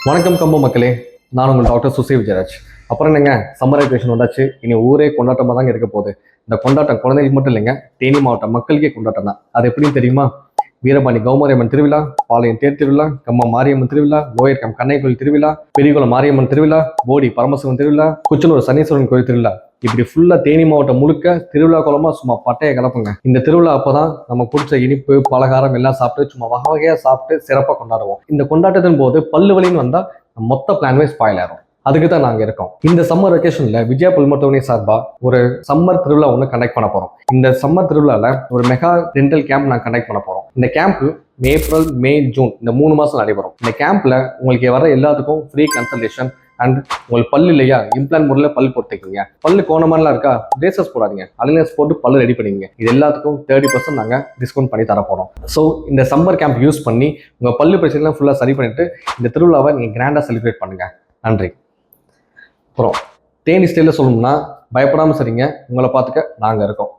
வணக்கம் கம்பு மக்களே, நான் உங்கள் டாக்டர் சுசி விஜயராஜ். அப்புறம் என்னங்க, சம்மர் வெக்கேஷன் வந்தாச்சு. இனி ஊரே கொண்டாட்டமாக தாங்க இருக்க போகுது. இந்த கொண்டாட்டம் குழந்தைகளுக்கு மட்டும் இல்லைங்க, தேனி மாவட்ட மக்களுக்கே கொண்டாட்டம் தான். அது எப்படின்னு தெரியுமா? வீரபாணி கௌமாரியம்மன் திருவிழா, பாளையம் தேர் திருவிழா, கம்மம் மாரியம்மன் திருவிழா, லோயர் கம் கண்ணை கோயில் திருவிழா, பெரியகுளம் மாரியம்மன் திருவிழா, போடி பரமசிவன் திருவிழா, குச்சனூர் சனீஸ்வரன் கோயில் திருவிழா, இப்படி ஃபுல்லா தேனி மாவட்டம் முழுக்க திருவிழா குளமா சும்மா பட்டைய கலப்புங்க. இந்த திருவிழா அப்பதான் நம்ம பிடிச்ச இனிப்பு பலகாரம் எல்லாம் சாப்பிட்டு சும்மா வகை வகையா சாப்பிட்டு சிறப்பாக கொண்டாடுவோம். இந்த கொண்டாட்டத்தின் போது பல்லு வலின்னு வந்தா மொத்த பிளான்வே ஸ்பாயில் ஆயிரும். அதுக்கு தான் நாங்க இருக்கோம். இந்த சம்மர் வெக்கேஷன்ல விஜயா பல் மருத்துவமனை சார்பா ஒரு சம்மர் திருவிழா ஒன்று கண்டக்ட் பண்ண போறோம். இந்த சம்மர் திருவிழால ஒரு மெகா டென்டல் கேம்ப் நாங்கள் கண்டக்ட் பண்ண போறோம். இந்த கேம்ப் ஏப்ரல், மே, ஜூன் இந்த 3 மாசம் நடைபெறும். இந்த கேம்ப்ல உங்களுக்கு வர எல்லாத்துக்கும் ஃப்ரீ கன்சல்டேஷன் அண்ட் உங்களுக்கு பல்லு இல்லையா, இம்ப்ளான் முறையில் பல் பொறுத்துக்கிங்க. பல்லு கோணமானலாம் இருக்கா, பிரேசஸ் போடாதீங்க, அலைனஸ் போட்டு பல்லு ரெடி பண்ணிங்க. இது எல்லாத்துக்கும் 30% நாங்கள் டிஸ்கவுண்ட் பண்ணி தர போகிறோம். ஸோ இந்த சம்மர் கேம்ப் யூஸ் பண்ணி உங்கள் பல்லு பிரச்சனைலாம் ஃபுல்லாக சரி பண்ணிட்டு இந்த திருவிழாவை நீங்கள் கிராண்டாக செலிப்ரேட் பண்ணுங்க. நன்றி. அப்புறம் தேனி ஸ்டைலில் சொல்லணும்னா பயப்படாமல் சரிங்க, உங்களை பார்த்துக்க நாங்கள் இருக்கோம்.